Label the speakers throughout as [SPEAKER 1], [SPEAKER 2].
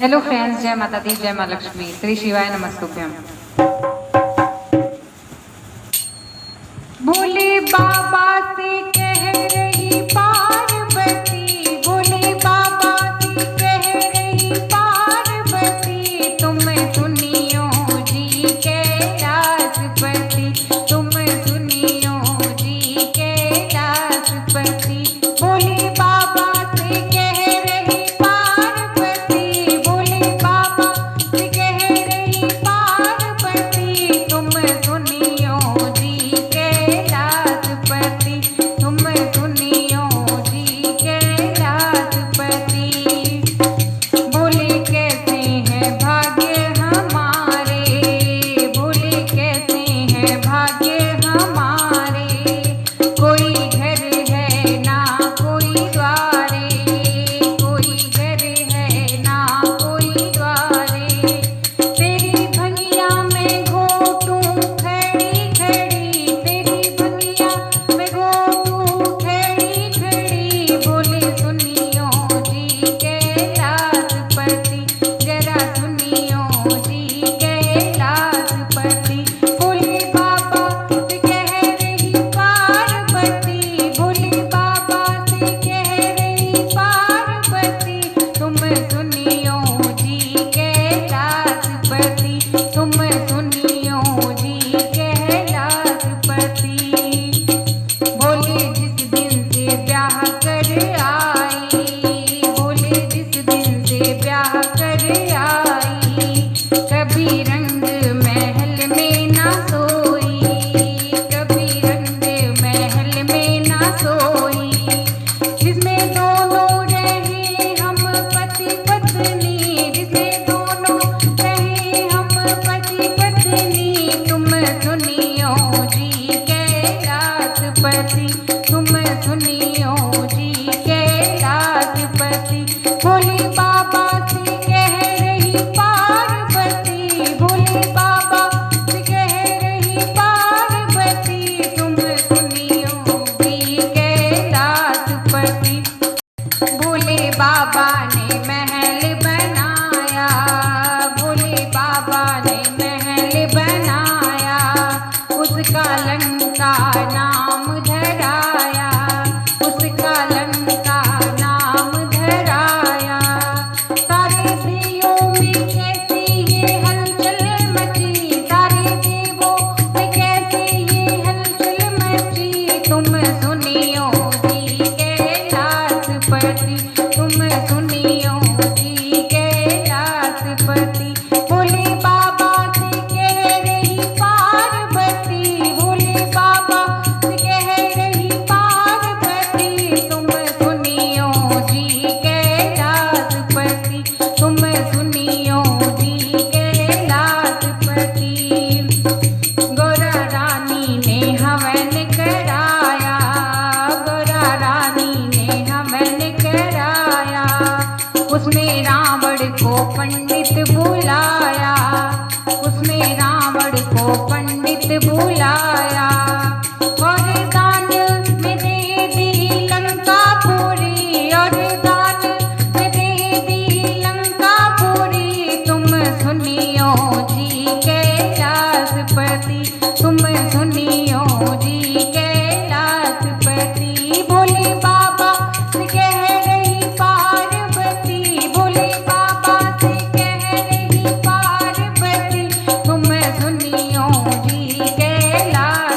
[SPEAKER 1] Hello friends, जय माता दी, जय माँ लक्ष्मी, श्री शिवाय नमस्तुभ्यम। भोले बाबा से कह रही पार्वती, भोले बाबा से कह रही पार्वती, तुम सुनियो जी कैलाशपति, तुम सुनियो जी कैलाशपति। भोले बाबा से कह रही पार्वती, भोले बाबा से कह रही पार्वती, तुम सुनियो जी कैलाशपति, तुम सुनियो जी कैलाशपति। भोले कैसे हैं भाग्य हमारे, भोले कैसे हैं भाग्य हमारे, कोई घर है ना कोई द्वारे, कोई घर है ना कोई द्वारे। तेरी भंगिया में घोटूं खड़ी खड़ी, तेरी भंगिया में घोटूं खड़ी खड़ी, भोले सुनियो जी कैलाशपति, जरा सुनियो जी कैलाशपति। भोले बाबा से कह रही पार्वती, भोले बाबा से कह रही पार्वती, तुम सुनियो जी कैलाशपति, तुम सुनियो जी कैलाशपति। भोले जिस दिन से ब्याह कर आई, भोले जिस दिन से ब्याह कर आई, कभी रंग महल में ना सोई, कभी रंग महल में ना सोई, जिसमें दोनों रहे हम पति पत्नी, जिसमें दोनों रहे हम पति पत्नी, तुम सुनियो जी कैलाशपति, तुम सुनियो जी कैलाशपति। भोले बाबा से कह रही पार्वती, भोले बाबा से कह रही पार्वती, तुम सुनियो जी कैलाशपति। भोले बाबा ने महल बनाया, भोले बाबा ने महल बनाया, उसका लंका नाम धराया, उसका लंका नाम धराया। सारे देवों में कैसी ये हलचल मची, सारे देवों में कैसी ये हलचल मची, तुम सुनियो जी कैलाशपति, तुम सुनियो जी कैलाशपति। भोले बाबा से कह रही पार्वती, भोले बाबा से कह रही पार्वती, तुम सुनियो जी कैलाशपति, तुम सुनियो जी कैलाशपति। गौरा रानी ने हवन कराया, गौरा रानी ने हवन कराया, उसमें रावण को पंडित बुलाया, उसमें रावण को पंडित बुलाया, और दान में दे दी लंका पूरी, और दान में दे दी लंका पूरी, तुम सुनियो जी कैलाशपति, तुम सुनियो जी कैलाशपति। भोले बाबा से कह रही पार्वती, भोले बाबा से कह रही पार्वती, तुम सुनियो जी कैलाशपति।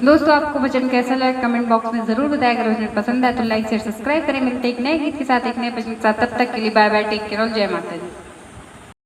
[SPEAKER 1] दोस्तों आपको भजन कैसा लगा कमेंट बॉक्स में जरूर बताया। अगर भजन पसंद है तो लाइक शेयर सब्सक्राइब करें। मिलते एक नए गीत के साथ एक नए भजन के साथ, तब तक के लिए बाय बाय, टेक केयर, जय माता दी।